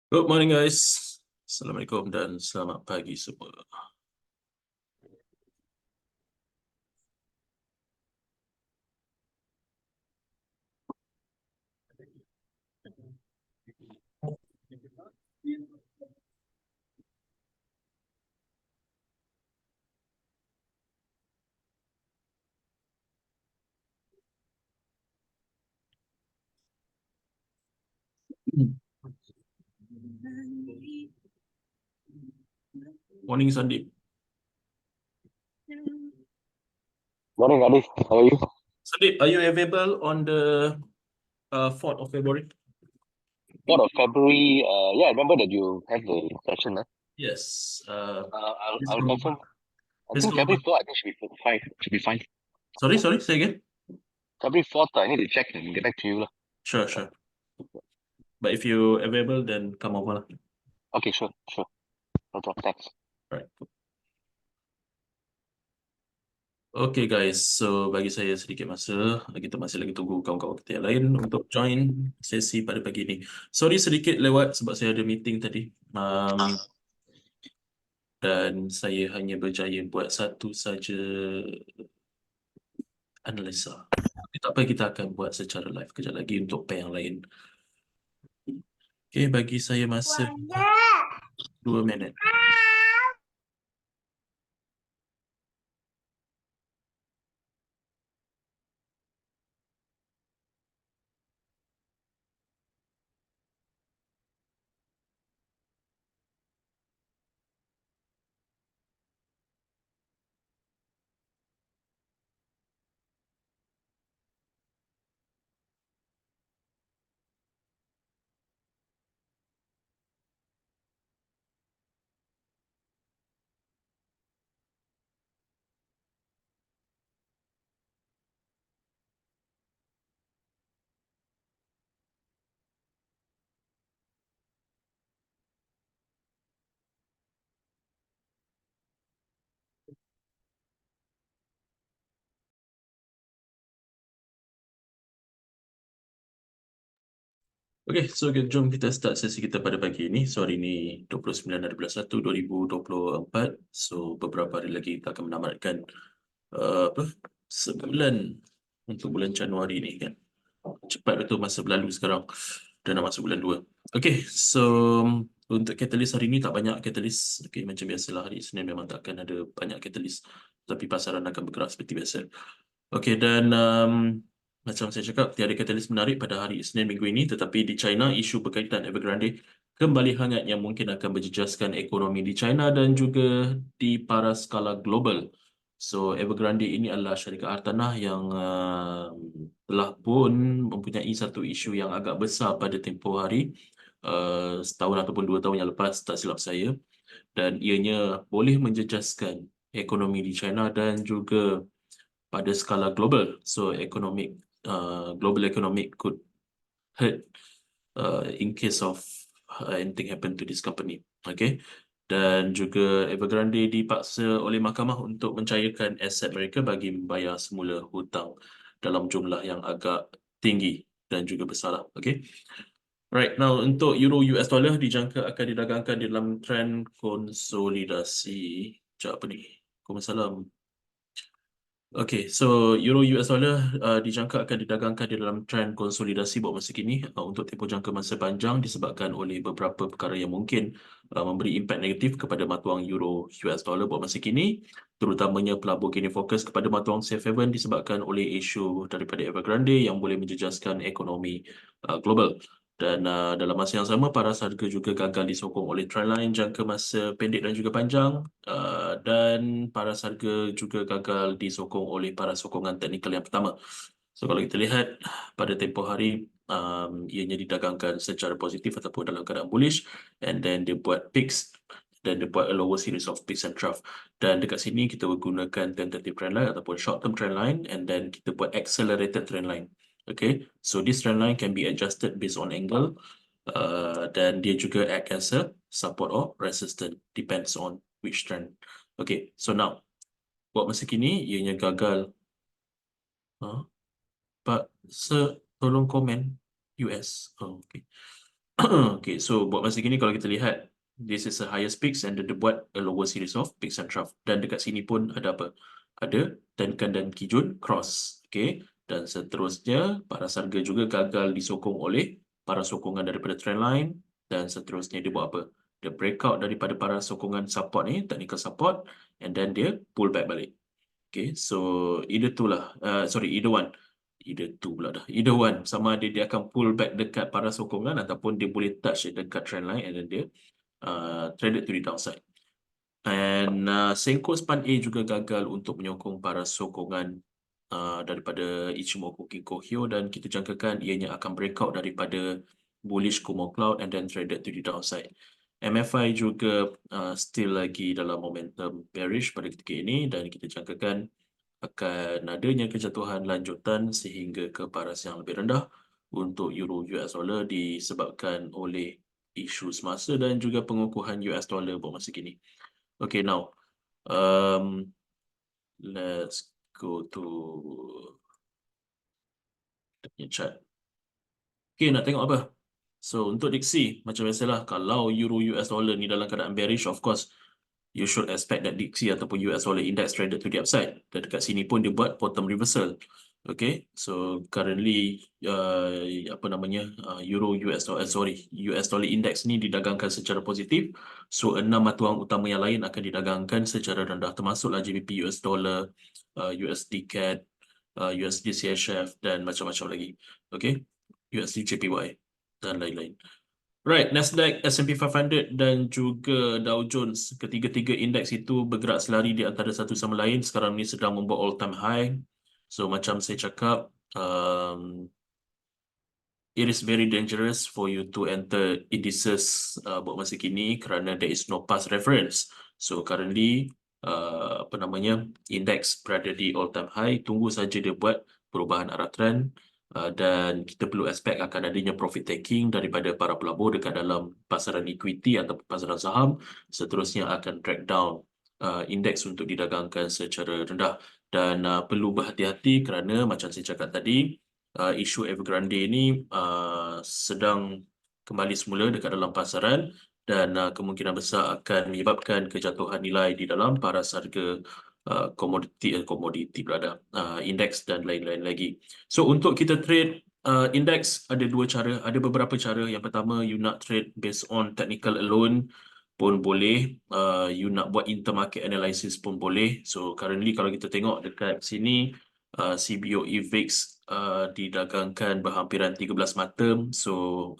Good morning guys. Assalamualaikum dan selamat pagi semua. Morning Sandeep. Morning, Adif. How are you? Sandeep, are you available on the 4th of February? 4th of February. Yeah, I remember that you have the session. Yes. Let's I'll go. confirm. I Let's think go. February 4th, I think fine. Should be fine. Sorry, say again. February 4th, I need to check and get back to you. Sure. But if you're available, then come over lah. Okay, sure. No problem. Thanks. Right. Okay guys, so bagi saya sedikit masa, kita masih lagi tunggu kawan-kawan kita yang lain untuk join sesi pada pagi ini. Sorry sedikit lewat sebab saya ada meeting tadi. Dan saya hanya berjaya buat satu saja analisa. Tapi tak apa, kita akan buat secara live kejap lagi untuk pair yang lain. Okay, bagi saya masa 2 minit. Okay, so jom kita start sesi kita pada pagi ini. So hari ini 29/1/2024. So beberapa hari lagi kita akan menamatkan sebulan untuk bulan Januari ni kan. Cepat betul masa berlalu sekarang. Dan nak masuk bulan 2. Okay, so untuk catalyst hari ini tak banyak catalyst. Okay, macam biasalah hari Isnin memang tak akan ada banyak catalyst. Tapi pasaran akan bergerak seperti biasa. Okay, dan macam saya cakap, tiada catalyst menarik pada hari Isnin minggu ini. Tetapi di China, isu berkaitan Evergrande kembali hangat yang mungkin akan berjejaskan ekonomi di China dan juga di para skala global. So Evergrande ini adalah syarikat hartanah yang telah pun mempunyai satu isu yang agak besar pada tempoh hari, setahun ataupun 2 tahun yang lepas, tak silap saya, dan ianya boleh menjejaskan ekonomi di China dan juga pada skala global. So global economic could hurt in case of anything happen to this company. Okay. Dan juga Evergrande dipaksa oleh mahkamah untuk mencairkan aset mereka bagi membayar semula hutang dalam jumlah yang agak tinggi dan juga besar. Okay. Right, now untuk Euro US dollar dijangka akan didagangkan di dalam trend konsolidasi. Sekejap apa ni? Waalaikumsalam. Okay, so Euro US dollar dijangka akan didagangkan di dalam trend konsolidasi buat masa kini untuk tempoh jangka masa panjang disebabkan oleh beberapa perkara yang mungkin memberi impak negatif kepada matuang Euro US dollar buat masa kini, terutamanya pelabur kini fokus kepada matuang safe haven disebabkan oleh isu daripada Evergrande yang boleh menjejaskan ekonomi global. Dan dalam masa yang sama, paras harga juga gagal disokong oleh trendline jangka masa pendek dan juga panjang. Dan paras harga juga gagal disokong oleh para sokongan teknikal yang pertama. So kalau kita lihat pada tempoh hari, ianya didagangkan secara positif ataupun dalam keadaan bullish, and then dia buat peaks dan dia buat a lower series of peaks and trough. Dan dekat sini kita menggunakan tentative trendline ataupun short term trendline, and then kita buat accelerated trendline. Okay, so this trendline can be adjusted based on angle, dan dia juga act as a support or resistance, depends on which trend. Okay, so now buat masa kini ianya gagal. Pak, tolong komen US. Okay. Okay, so buat masa kini kalau kita lihat, this is a highest peaks and dia buat a lower series of peaks and trough. Dan dekat sini pun ada apa? Ada Tenkan dan Kijun cross. Okay, dan seterusnya paras harga juga gagal disokong oleh para sokongan daripada trendline, dan seterusnya dia buat apa? Dia breakout daripada para sokongan support ni, technical support, and then dia pull back balik. Okay, so either two lah. Either one. Either two pula dah. Either one. Sama ada dia akan pull back dekat para sokongan ataupun dia boleh touch dekat trend line and then dia traded to the downside. And Senko Span A juga gagal untuk menyokong para sokongan daripada Ichimoku Kinko Hyo, dan kita jangkakan ianya akan breakout daripada bullish Kumo Cloud and then traded to the downside. MFI juga still lagi dalam momentum bearish pada ketika ini, dan kita jangkakan akan adanya kejatuhan lanjutan sehingga ke paras yang lebih rendah untuk Euro US dollar disebabkan oleh isu semasa dan juga pengukuhan US dollar buat masa kini. Okay, now let's go to the chart. Okay, nak tengok apa? So untuk Dixie, macam biasalah, kalau Euro US dollar ni dalam keadaan bearish, of course you should expect that Dixie ataupun US dollar index traded to the upside. Dan dekat sini pun dia buat bottom reversal. Okay, so currently Euro US dollar, US dollar index ni didagangkan secara positif. So 6 mata wang utama yang lain akan didagangkan secara rendah, termasuklah GBP US dollar, USD CAD, USD CHF dan macam-macam lagi. Okay, USD JPY dan lain-lain. Right, Nasdaq, S&P 500 dan juga Dow Jones, ketiga-tiga indeks itu bergerak selari di antara satu sama lain. Sekarang ni sedang membuat all-time high. So macam saya cakap, it is very dangerous for you to enter indices buat masa kini kerana there is no past reference. So currently, indeks berada di all-time high. Tunggu saja dia buat perubahan arah trend. Dan kita perlu expect akan adanya profit taking daripada para pelabur dekat dalam pasaran equity atau pasaran saham. Seterusnya akan drag down indeks untuk didagangkan secara rendah. Dan perlu berhati-hati kerana macam saya cakap tadi, isu Evergrande ini sedang kembali semula dekat dalam pasaran, dan kemungkinan besar akan menyebabkan kejatuhan nilai di dalam paras harga komoditi berada, indeks dan lain-lain lagi. So untuk kita trade indeks ada dua cara, ada beberapa cara. Yang pertama, you nak trade based on technical alone pun boleh, you nak buat intermarket analysis pun boleh. So currently kalau kita tengok dekat sini, CBOE VIX didagangkan berhampiran 13 mata, so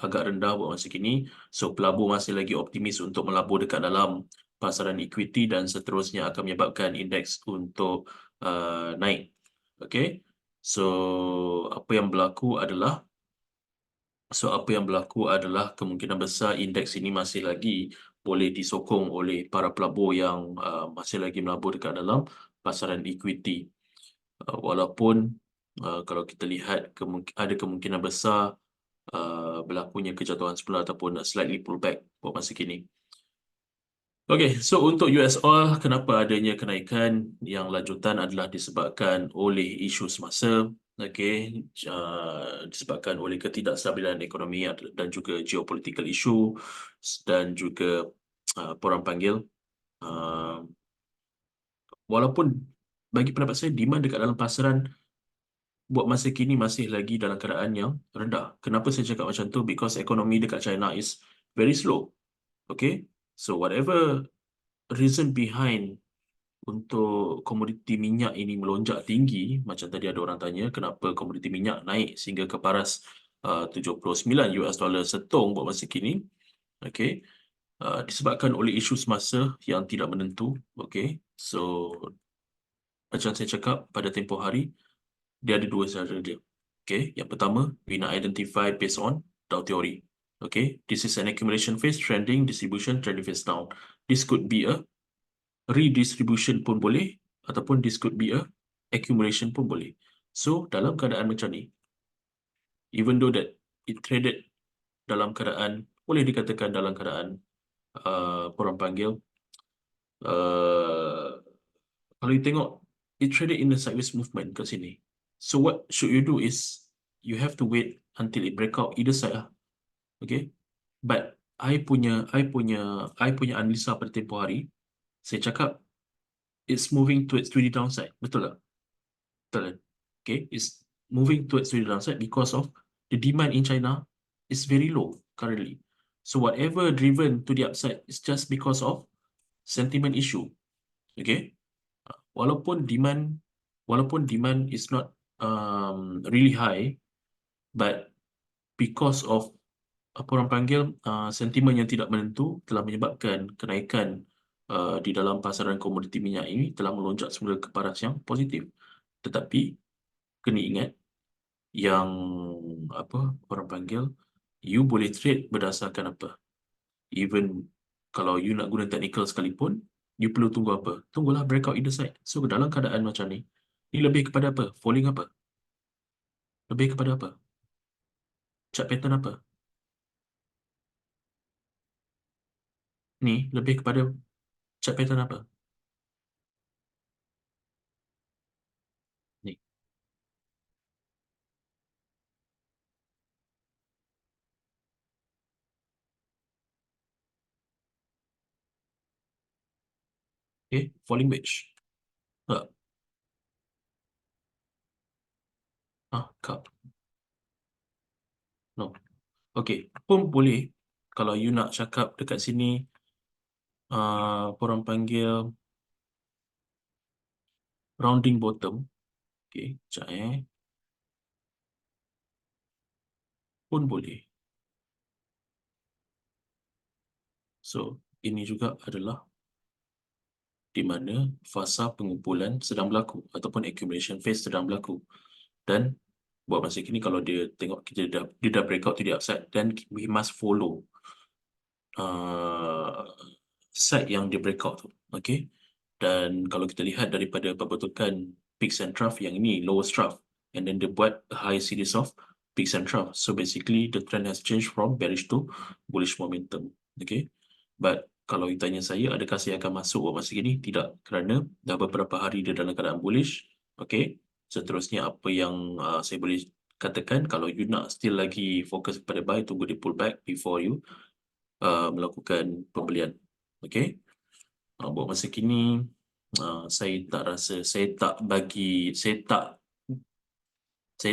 agak rendah buat masa kini. So pelabur masih lagi optimis untuk melabur dekat dalam pasaran equity dan seterusnya akan menyebabkan indeks untuk naik. Okay, so apa yang berlaku adalah kemungkinan besar indeks ini masih lagi boleh disokong oleh para pelabur yang masih lagi melabur dekat dalam pasaran equity. Walaupun kalau kita lihat ada kemungkinan besar berlakunya kejatuhan semula ataupun slightly pullback buat masa kini. Okay, so untuk US oil, kenapa adanya kenaikan yang lanjutan adalah disebabkan oleh isu semasa, okay, disebabkan oleh ketidakstabilan ekonomi dan juga geopolitical issue, dan juga orang panggil, walaupun bagi pendapat saya, demand dekat dalam pasaran buat masa kini masih lagi dalam keadaan yang rendah. Kenapa saya cakap macam tu? Because ekonomi dekat China is very slow. Okay, so whatever reason behind untuk komoditi minyak ini melonjak tinggi, macam tadi ada orang tanya kenapa komoditi minyak naik sehingga ke paras 79 US dollar setong buat masa kini. Okay, disebabkan oleh isu semasa yang tidak menentu. Okay, so macam saya cakap pada tempoh hari, dia ada dua cara dia. Okay, yang pertama, we nak identify based on Dow theory. Okay, this is an accumulation phase, trending, distribution, trending phase down. This could be a redistribution pun boleh, ataupun this could be a accumulation pun boleh. So dalam keadaan macam ni, even though that it traded dalam keadaan, boleh dikatakan dalam keadaan korang panggil, kalau you tengok, it traded in a sideways movement kat sini. So what should you do is, you have to wait until it break out either side lah. Okay, But I punya analisa pada tempoh hari, saya cakap it's moving towards to the downside. Betul tak? Betul kan? Okay, it's moving towards to the downside because of the demand in China is very low currently. So whatever driven to the upside is just because of sentiment issue. Okay, walaupun demand is not really high, but because of apa orang panggil sentimen yang tidak menentu telah menyebabkan kenaikan di dalam pasaran komoditi minyak ini telah melonjak semula ke paras yang positif. Tetapi kena ingat yang apa orang panggil, you boleh trade berdasarkan apa? Even kalau you nak guna technical sekalipun, you perlu tunggu apa? Tunggulah breakout either side. So dalam keadaan macam ni lebih kepada apa? Falling apa? Lebih kepada apa? Chart pattern apa? Ni lebih kepada chart pattern apa? Ni. Okay, falling wedge. Tak. Cup. No. Okay, pun boleh kalau you nak cakap dekat sini apa orang panggil rounding bottom. Okay, sekejap pun boleh. So, ini juga adalah di mana fasa pengumpulan sedang berlaku ataupun accumulation phase sedang berlaku. Dan buat masa kini kalau dia tengok dia dah breakout to the upside, then we must follow side yang dia breakout tu. Okay. Dan kalau kita lihat daripada pembentukan peaks and trough, yang ini lowest trough, and then dia buat a high series of peaks and trough. So basically the trend has changed from bearish to bullish momentum. Okay. But kalau you tanya saya, adakah saya akan masuk buat masa ini? Tidak, kerana dah beberapa hari dia dalam keadaan bullish. Okay. Seterusnya apa yang saya boleh katakan, kalau you nak still lagi fokus pada buy, tunggu dia pull back before you melakukan pembelian. Okay. Buat masa kini saya tak rasa, saya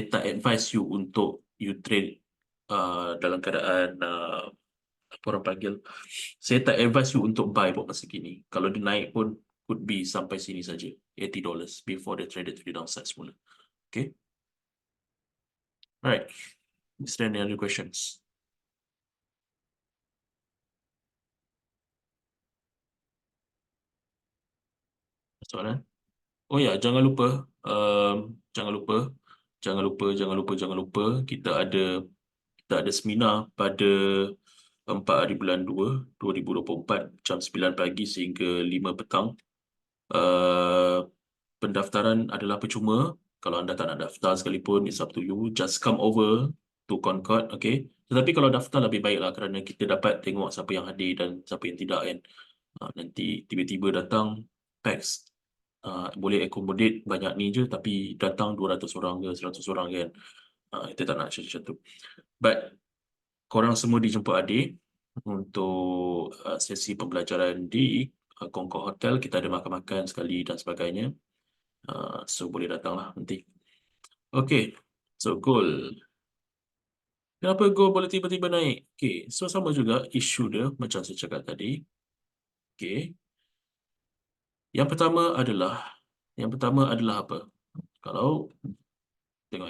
tak advise you untuk you trade dalam keadaan apa orang panggil, saya tak advise you untuk buy buat masa kini. Kalau dia naik pun could be sampai sini saja, $80 before they traded to the downside semula. Okay. Alright, is there any other questions? Soalan? Oh ya, jangan lupa, jangan lupa, kita ada seminar pada 4 hari bulan 2, 2024, jam 9 pagi sehingga 5 petang. Pendaftaran adalah percuma. Kalau anda tak nak daftar sekalipun, it's up to you. Just come over to Concord, okay? Tetapi kalau daftar lebih baiklah, kerana kita dapat tengok siapa yang hadir dan siapa yang tidak kan. Nanti tiba-tiba datang packs, boleh accommodate banyak ni je, tapi datang 200 orang ke 100 orang kan. Kita tak nak macam tu. But korang semua dijemput adik untuk sesi pembelajaran di Concord Hotel. Kita ada makan-makan sekali dan sebagainya. So boleh datanglah nanti. Okay, so gold. Kenapa gold boleh tiba-tiba naik? Okay, so sama juga isu dia macam saya cakap tadi. Okay, yang pertama adalah apa? Kalau tengok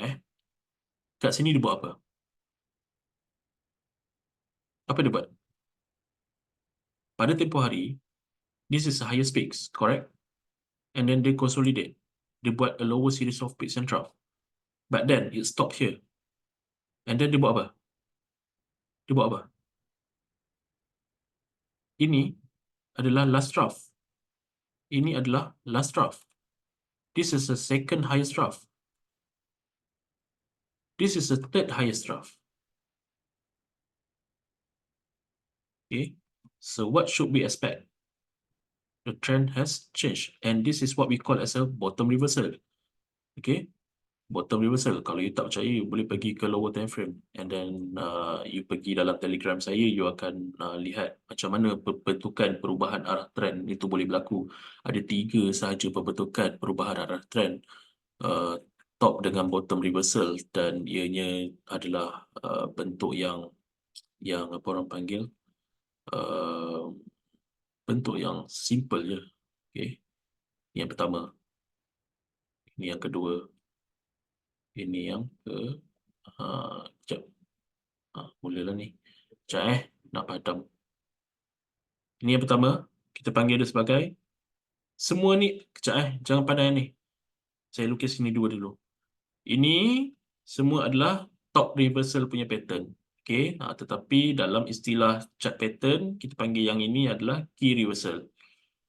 kat sini dia buat apa? Apa dia buat? Pada tempoh hari, this is the highest peaks, correct? And then they consolidate. Dia buat a lower series of peaks and trough. But then it stopped here. And then dia buat apa? Dia buat apa? Ini adalah last trough. Ini adalah last trough. This is the second highest trough. This is the third highest trough. Okay. So what should we expect? The trend has changed. And this is what we call as a bottom reversal. Okay. bottom reversal. Kalau you tak percaya, you boleh pergi ke lower time frame, and then you pergi dalam Telegram saya, you akan lihat macam mana pembentukan perubahan arah trend itu boleh berlaku. Ada 3 sahaja pembentukan perubahan arah trend, uh, top dengan bottom reversal, dan ianya adalah bentuk yang apa orang panggil, uh, bentuk yang simple je. Okay. Ini yang pertama, ini yang kedua, ini yang ke sekejap. Mulalah ni. Sekejap nak padam. Ini yang pertama, kita panggil dia sebagai, semua ni, sekejap jangan pandai ni. Saya lukis ini dua dulu. Ini semua adalah top reversal punya pattern. Okay, tetapi dalam istilah chart pattern, kita panggil yang ini adalah key reversal.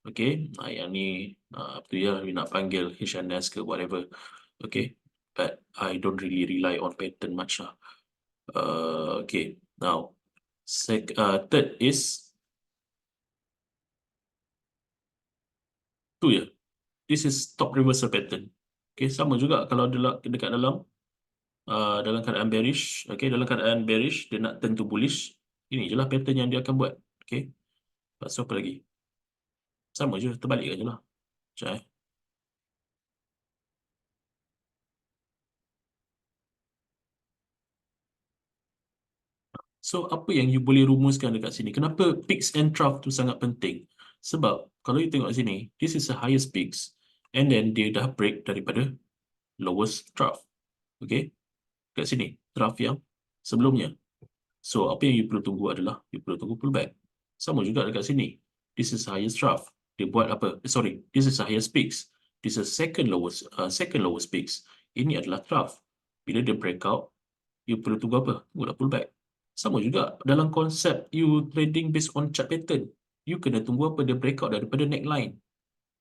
Okay, yang ni, apa tu ya, you nak panggil HNS ke whatever. Okay, but I don't really rely on pattern much lah. Okay, now, third is, tu ya, this is top reversal pattern. Okay, sama juga kalau dekat dalam keadaan bearish. Okay, dalam keadaan bearish, dia nak turn to bullish. Ini je lah pattern yang dia akan buat. Okay, lepas tu apa lagi? Sama je, terbalik aja lah. Sekejap So, apa yang you boleh rumuskan dekat sini? Kenapa peaks and trough tu sangat penting? Sebab, kalau you tengok sini, this is the highest peaks. And then, dia dah break daripada lowest trough. Okay? Kat sini, trough yang sebelumnya. So, apa yang you perlu tunggu adalah, you perlu tunggu pullback. Sama juga dekat sini. This is highest trough. Dia buat apa? This is the highest peaks. This is second lowest peaks. Ini adalah trough. Bila dia breakout, you perlu tunggu apa? Tunggulah pullback. Sama juga dalam konsep you trading based on chart pattern. You kena tunggu apa? Dia breakout daripada neckline.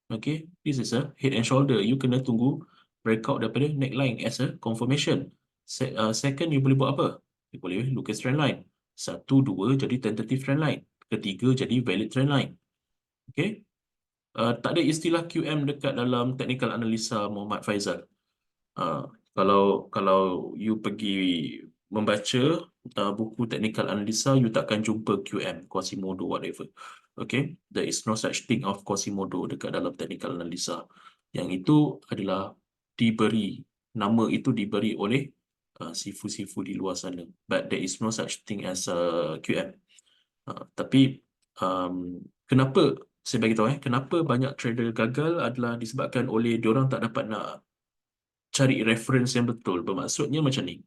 Okay, this is a head and shoulder. You kena tunggu breakout daripada neckline as a confirmation. Second, you boleh buat apa? You boleh lukis trend line. 1, 2 jadi tentative trend line. Ketiga jadi valid trend line. Okay. Tak ada istilah QM dekat dalam technical analisa Muhammad Faizal. Kalau you pergi membaca buku technical analisa, you takkan jumpa QM, Quasimodo, whatever. Okay, there is no such thing of Quasimodo dekat dalam technical analisa. Yang itu adalah nama itu diberi oleh sifu-sifu di luar sana. But there is no such thing as QM. Tapi kenapa saya bagi tahu kenapa banyak trader gagal adalah disebabkan oleh diorang tak dapat nak cari reference yang betul. Bermaksudnya macam ni.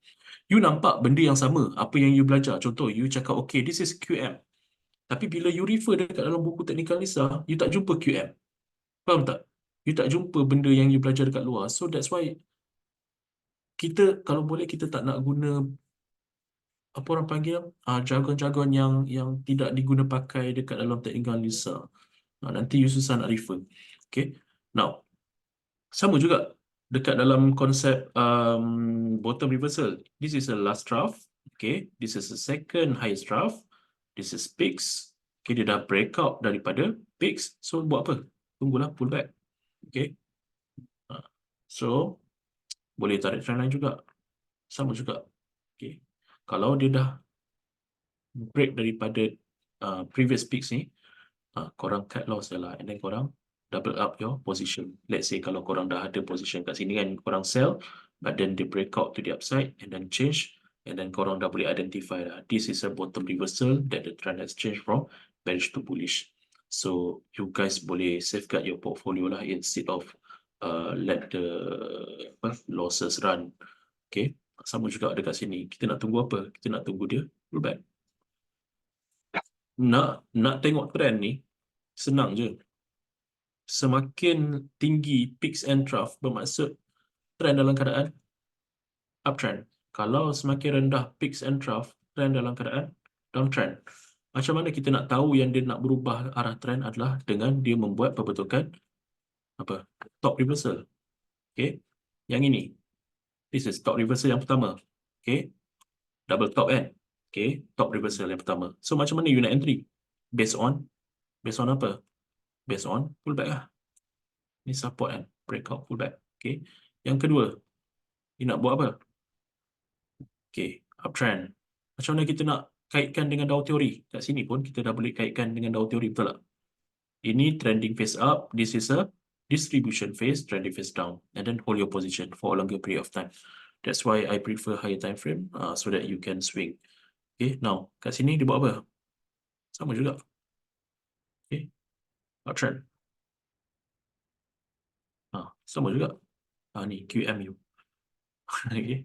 You nampak benda yang sama, apa yang you belajar. Contoh, you cakap, okay, this is QM. Tapi bila you refer dekat dalam buku technical analisa, you tak jumpa QM. Faham tak? You tak jumpa benda yang you belajar dekat luar. So that's why kita, kalau boleh, kita tak nak guna apa orang panggil jargon-jargon yang tidak diguna pakai dekat dalam technical analisa. Nanti you susah nak refer. Okay. Now, sama juga dekat dalam konsep bottom reversal. This is the last trough. Okay. This is the second highest trough. This is peaks. Okay. Dia dah breakout daripada peaks. So, buat apa? Tunggulah pullback. Okay. So, boleh tarik trend line juga. Sama juga. Okay. Kalau dia dah break daripada previous peaks ni, korang cut loss je lah, and then korang double up your position. Let's say kalau korang dah ada position kat sini kan, korang sell, but then they break out to the upside and then change, and then korang dah boleh identify lah, this is a bottom reversal that the trend has changed from bearish to bullish. So you guys boleh safeguard your portfolio lah instead of let the losses run. Okay, sama juga dekat sini. Kita nak tunggu apa? Kita nak tunggu dia pullback. Nak tengok trend ni senang je. Semakin tinggi peaks and trough bermaksud trend dalam keadaan uptrend. Kalau semakin rendah peaks and trough, trend dalam keadaan downtrend. Macam mana kita nak tahu yang dia nak berubah arah trend adalah dengan dia membuat pembentukan apa? Top reversal. Okay. Yang ini. This is top reversal yang pertama. Okay. Double top kan? Okay. Top reversal yang pertama. So macam mana you nak entry? Based on apa? Based on pullback lah. Ini support kan, breakout pullback. Okay. Yang kedua, You nak buat apa? Okay, uptrend. Macam mana kita nak kaitkan dengan Dow Theory? Kat sini pun kita dah boleh kaitkan dengan Dow Theory, betul tak? Ini trending phase up, this is a distribution phase, trending phase down, and then hold your position for a longer period of time. That's why I prefer higher time frame, so that you can swing. Okay, now kat sini dia buat apa? Sama juga. Okay, uptrend. Sama juga. Ni QMU. Okay,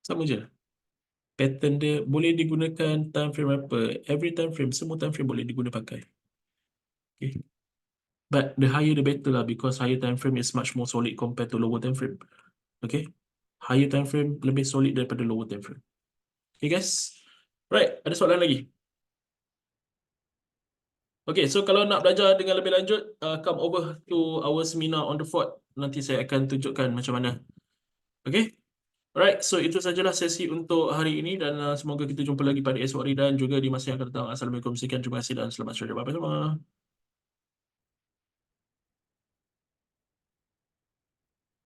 sama je. Pattern dia boleh digunakan time frame apa? Every time frame, semua time frame boleh diguna pakai. Okay. But the higher the better lah, because higher time frame is much more solid compared to lower time frame. Okay. Higher time frame lebih solid daripada lower time frame. Okay guys. Right, ada soalan lagi? Okay, so kalau nak belajar dengan lebih lanjut, come over to our seminar on the 4th. Nanti saya akan tunjukkan macam mana. Okay. Alright, so itu sajalah sesi untuk hari ini dan semoga kita jumpa lagi pada esok hari dan juga di masa yang akan datang. Assalamualaikum, sekian, terima kasih dan selamat sore. Bye-bye semua.